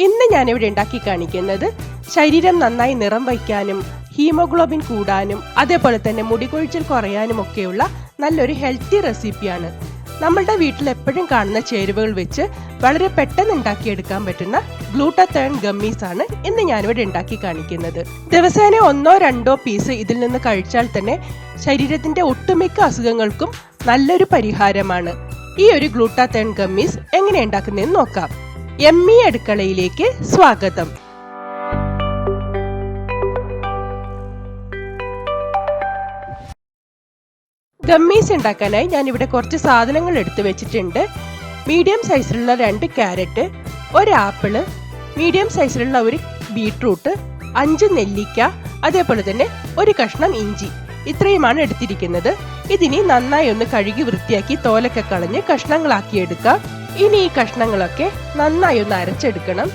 ഇന്ന് ഞാനിവിടെ ഉണ്ടാക്കി കാണിക്കുന്നത് ശരീരം നന്നായി നിറം വയ്ക്കാനും ഹീമോഗ്ലോബിൻ കൂടാനും അതേപോലെ തന്നെ മുടികൊഴിച്ചിൽ കുറയാനും ഒക്കെയുള്ള നല്ലൊരു ഹെൽത്തി റെസിപ്പിയാണ്. നമ്മളുടെ വീട്ടിൽ എപ്പോഴും കാണുന്ന ചേരുവകൾ വെച്ച് വളരെ പെട്ടെന്ന് ഉണ്ടാക്കിയെടുക്കാൻ പറ്റുന്ന ഗ്ലൂട്ടാത്തയോൺ ഗമ്മീസ് ആണ് ഇന്ന് ഞാനിവിടെ ഉണ്ടാക്കി കാണിക്കുന്നത്. ദിവസേന 1-2 പീസ് ഇതിൽ നിന്ന് കഴിച്ചാൽ തന്നെ ശരീരത്തിന്റെ ഒട്ടുമിക്ക അസുഖങ്ങൾക്കും നല്ലൊരു പരിഹാരമാണ്. ഈ ഒരു ഗ്ലൂട്ടാത്തയോൺ ഗമ്മീസ് എങ്ങനെ ഉണ്ടാക്കുന്നതെന്ന് നോക്കാം. യമ്മി അടുക്കളയിലേക്ക് സ്വാഗതം. ഗമ്മീസ് ഉണ്ടാക്കാനായി ഞാനിവിടെ കുറച്ച് സാധനങ്ങൾ എടുത്തു വെച്ചിട്ടുണ്ട്. മീഡിയം സൈസിലുള്ള 2 ക്യാരറ്റ്, 1 ആപ്പിള്, മീഡിയം സൈസിലുള്ള 1 ബീട്രൂട്ട്, 5 നെല്ലിക്ക, അതേപോലെ തന്നെ 1 കഷ്ണം ഇഞ്ചി. ഇത്രയുമാണ് എടുത്തിരിക്കുന്നത്. ഇതിനി നന്നായി ഒന്ന് കഴുകി വൃത്തിയാക്കി തോലൊക്കെ കളഞ്ഞ് കഷ്ണങ്ങളാക്കി എടുക്കാം. ഇനി ഈ കഷ്ണങ്ങളൊക്കെ നന്നായി ഒന്ന് അരച്ചെടുക്കണം.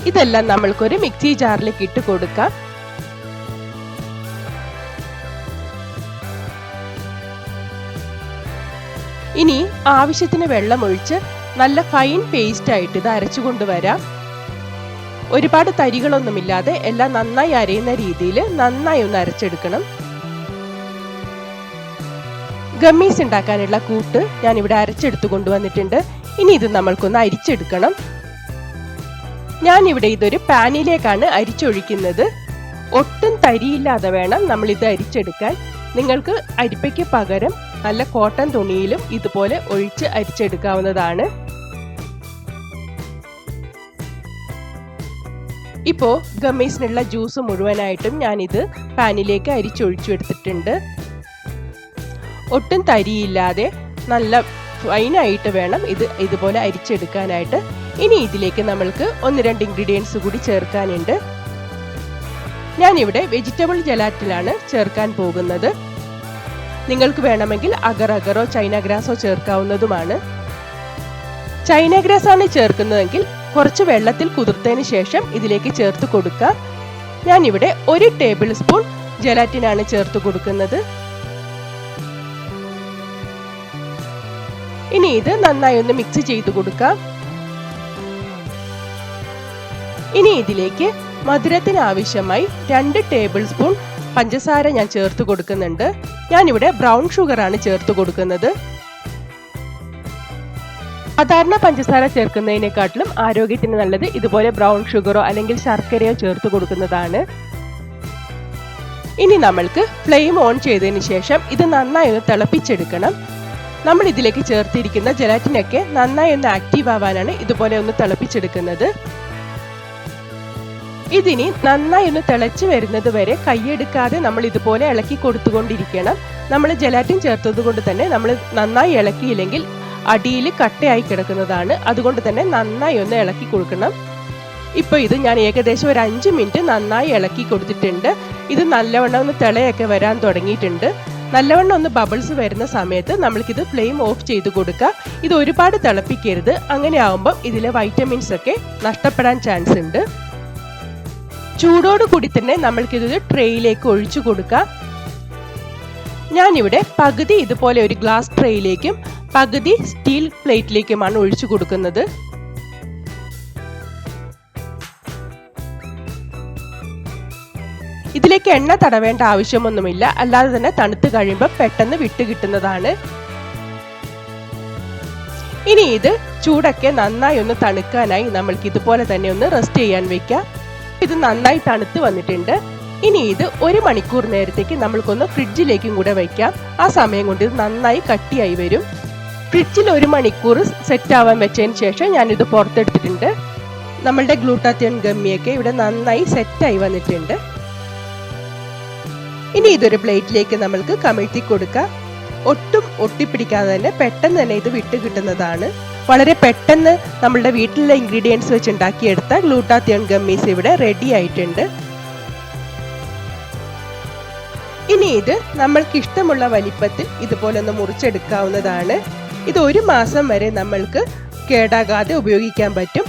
ഇതെല്ലാം നമ്മൾക്കൊരു മിക്സി ജാറിലേക്ക് ഇട്ട് കൊടുക്കാം. ഇനി ആവശ്യത്തിന് വെള്ളം ഒഴിച്ച് നല്ല ഫൈൻ പേസ്റ്റ് ആയിട്ട് ഇത് അരച്ചു കൊണ്ടുവരാം. ഒരുപാട് തരികളൊന്നുമില്ലാതെ എല്ലാം നന്നായി അരയുന്ന രീതിയിൽ നന്നായി ഒന്ന് അരച്ചെടുക്കണം. ഗമ്മീസ് ഉണ്ടാക്കാനുള്ള കൂട്ട് ഞാൻ ഇവിടെ അരച്ചെടുത്തു കൊണ്ടുവന്നിട്ടുണ്ട്. ഇനി ഇത് നമ്മൾക്കൊന്ന് അരിച്ചെടുക്കണം. ഞാനിവിടെ ഇതൊരു പാനിലേക്കാണ് അരിച്ചൊഴിക്കുന്നത്. ഒട്ടും തരിയില്ലാതെ വേണം നമ്മൾ ഇത് അരിച്ചെടുക്കാൻ. നിങ്ങൾക്ക് അരിപ്പയ്ക്ക് പകരം നല്ല കോട്ടൺ തുണിയിലും ഇതുപോലെ ഒഴിച്ച് അരിച്ചെടുക്കാവുന്നതാണ്. ഇപ്പോ ഗമ്മീസിനുള്ള ജ്യൂസ് മുഴുവനായിട്ടും ഞാനിത് പാനിലേക്ക് അരിച്ചൊഴിച്ചു എടുത്തിട്ടുണ്ട്. ഒട്ടും തരിയില്ലാതെ നല്ല ഫൈനായിട്ട് വേണം ഇത് ഇതുപോലെ അരിച്ചെടുക്കാനായിട്ട്. ഇനി ഇതിലേക്ക് നമ്മൾക്ക് 1-2 ഇൻഗ്രീഡിയൻസ് കൂടി ചേർക്കാനുണ്ട്. ഞാനിവിടെ വെജിറ്റബിൾ ജലാറ്റിനാണ് ചേർക്കാൻ പോകുന്നത്. നിങ്ങൾക്ക് വേണമെങ്കിൽ അഗർ അഗറോ ചൈന ഗ്രാസോ ചേർക്കാവുന്നതുമാണ്. ചൈന ഗ്രാസ് ആണ് ചേർക്കുന്നതെങ്കിൽ കുറച്ച് വെള്ളത്തിൽ കുതിർത്തതിന് ശേഷം ഇതിലേക്ക് ചേർത്ത് കൊടുക്കുക. ഞാനിവിടെ 1 ടേബിൾ സ്പൂൺ ജലാറ്റിനാണ് ചേർത്ത് കൊടുക്കുന്നത്. ഇനി ഇത് നന്നായി ഒന്ന് മിക്സ് ചെയ്ത് കൊടുക്കാം. ഇനി ഇതിലേക്ക് മധുരത്തിന് ആവശ്യമായി 2 ടേബിൾ സ്പൂൺ പഞ്ചസാര ഞാൻ ചേർത്ത് കൊടുക്കുന്നുണ്ട്. ഞാനിവിടെ ബ്രൗൺ ഷുഗർ ആണ് ചേർത്ത് കൊടുക്കുന്നത്. സാധാരണ പഞ്ചസാര ചേർക്കുന്നതിനെക്കാട്ടിലും ആരോഗ്യത്തിന് നല്ലത് ഇതുപോലെ ബ്രൗൺ ഷുഗറോ അല്ലെങ്കിൽ ശർക്കരയോ ചേർത്ത് കൊടുക്കുന്നതാണ്. ഇനി നമ്മൾക്ക് ഫ്ലെയിം ഓൺ ചെയ്തതിന് ശേഷം ഇത് നന്നായി ഒന്ന് തിളപ്പിച്ചെടുക്കണം. നമ്മൾ ഇതിലേക്ക് ചേർത്തിരിക്കുന്ന ജലാറ്റിനൊക്കെ നന്നായി ഒന്ന് ആക്റ്റീവ് ആവാനാണ് ഇതുപോലെ ഒന്ന് തിളപ്പിച്ചെടുക്കുന്നത്. ഇതിനി നന്നായി ഒന്ന് തിളച്ച് വരുന്നത് വരെ കൈയെടുക്കാതെ നമ്മൾ ഇതുപോലെ ഇളക്കി കൊടുത്തുകൊണ്ടിരിക്കണം. നമ്മൾ ജലാറ്റിൻ ചേർത്തത് കൊണ്ട് തന്നെ നമ്മൾ നന്നായി ഇളക്കിയില്ലെങ്കിൽ അടിയിൽ കട്ടയായി കിടക്കുന്നതാണ്. അതുകൊണ്ട് തന്നെ നന്നായി ഒന്ന് ഇളക്കി കൊടുക്കണം. ഇപ്പോൾ ഇത് ഞാൻ ഏകദേശം ഒരു 5 മിനിറ്റ് നന്നായി ഇളക്കി കൊടുത്തിട്ടുണ്ട്. ഇത് നല്ലവണ്ണം ഒന്ന് തിളയൊക്കെ വരാൻ തുടങ്ങിയിട്ടുണ്ട്. നല്ലവണ്ണം ഒന്ന് ബബിൾസ് വരുന്ന സമയത്ത് നമ്മൾക്കിത് ഫ്ലെയിം ഓഫ് ചെയ്ത് കൊടുക്കുക. ഇത് ഒരുപാട് തിളപ്പിക്കരുത്. അങ്ങനെ ആകുമ്പോൾ ഇതിലെ വൈറ്റമിൻസ് ഒക്കെ നഷ്ടപ്പെടാൻ ചാൻസ് ഉണ്ട്. ചൂടോട് കൂടി തന്നെ നമ്മൾക്കിതൊരു ട്രേയിലേക്ക് ഒഴിച്ചു കൊടുക്കാം. ഞാനിവിടെ പകുതി ഇതുപോലെ ഒരു ഗ്ലാസ് ട്രേയിലേക്കും പകുതി സ്റ്റീൽ പ്ലേറ്റിലേക്കുമാണ് ഒഴിച്ചു കൊടുക്കുന്നത്. ഇതിലേക്ക് എണ്ണ തടവേണ്ട ആവശ്യമൊന്നുമില്ല. അല്ലാതെ തന്നെ തണുത്ത് കഴിയുമ്പോൾ പെട്ടെന്ന് വിട്ട് കിട്ടുന്നതാണ്. ഇനി ഇത് ചൂടൊക്കെ നന്നായി ഒന്ന് തണുക്കാനായി നമ്മൾക്ക് ഇതുപോലെ തന്നെ ഒന്ന് റെസ്റ്റ് ചെയ്യാൻ വെക്കാം. ഇത് നന്നായി തണുത്ത് വന്നിട്ടുണ്ട്. ഇനി ഇത് 1 മണിക്കൂർ നേരത്തേക്ക് നമ്മൾക്കൊന്ന് ഫ്രിഡ്ജിലേക്കും കൂടെ വയ്ക്കാം. ആ സമയം കൊണ്ട് ഇത് നന്നായി കട്ടിയായി വരും. ഫ്രിഡ്ജിൽ 1 മണിക്കൂർ സെറ്റ് ആവാൻ വെച്ചതിന് ശേഷം ഞാനിത് പുറത്തെടുത്തിട്ടുണ്ട്. നമ്മളുടെ ഗ്ലൂട്ടാത്തയോൺ ഗമ്മിയൊക്കെ ഇവിടെ നന്നായി സെറ്റായി വന്നിട്ടുണ്ട്. ഇനി ഇതൊരു പ്ലേറ്റിലേക്ക് നമ്മൾക്ക് കമിഴ്ത്തി കൊടുക്കാം. ഒട്ടും ഒട്ടിപ്പിടിക്കാതെ തന്നെ പെട്ടെന്ന് തന്നെ ഇത് വിട്ട് കിട്ടുന്നതാണ്. വളരെ പെട്ടെന്ന് നമ്മളുടെ വീട്ടിലുള്ള ഇൻഗ്രീഡിയൻസ് വെച്ച് ഉണ്ടാക്കിയെടുത്ത ഗ്ലൂട്ടാത്തയോൺ ഗമ്മീസ് ഇവിടെ റെഡി ആയിട്ടുണ്ട്. ഇനി ഇത് നമ്മൾക്ക് ഇഷ്ടമുള്ള വലിപ്പത്തിൽ ഇതുപോലെ ഒന്ന് മുറിച്ചെടുക്കാവുന്നതാണ്. ഇത് 1 മാസം വരെ നമ്മൾക്ക് കേടാകാതെ ഉപയോഗിക്കാൻ പറ്റും.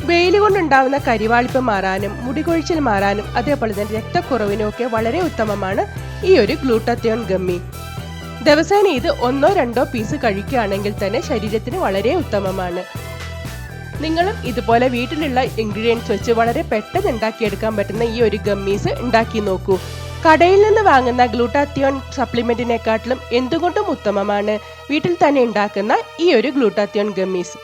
വെയിൽ കൊണ്ടുണ്ടാവുന്ന കരിവാളിപ്പ് മാറാനും മുടികൊഴിച്ചിൽ മാറാനും അതേപോലെ തന്നെ രക്തക്കുറവിനും ഒക്കെ വളരെ ഉത്തമമാണ് ഈ ഒരു ഗ്ലൂട്ടാത്തയോൺ ഗമ്മി. ദിവസേന ഇത് 1-2 പീസ് കഴിക്കുകയാണെങ്കിൽ തന്നെ ശരീരത്തിന് വളരെ ഉത്തമമാണ്. നിങ്ങളും ഇതുപോലെ വീട്ടിലുള്ള ഇൻഗ്രീഡിയൻസ് വെച്ച് വളരെ പെട്ടെന്ന് ഉണ്ടാക്കിയെടുക്കാൻ പറ്റുന്ന ഈ ഒരു ഗമ്മീസ് ഉണ്ടാക്കി നോക്കൂ. കടയിൽ നിന്ന് വാങ്ങുന്ന ഗ്ലൂട്ടാത്തിയോൺ സപ്ലിമെന്റിനെക്കാട്ടിലും എന്തുകൊണ്ടും ഉത്തമമാണ് വീട്ടിൽ തന്നെ ഉണ്ടാക്കുന്ന ഈ ഒരു ഗ്ലൂട്ടാത്തിയോൺ ഗമ്മീസ്.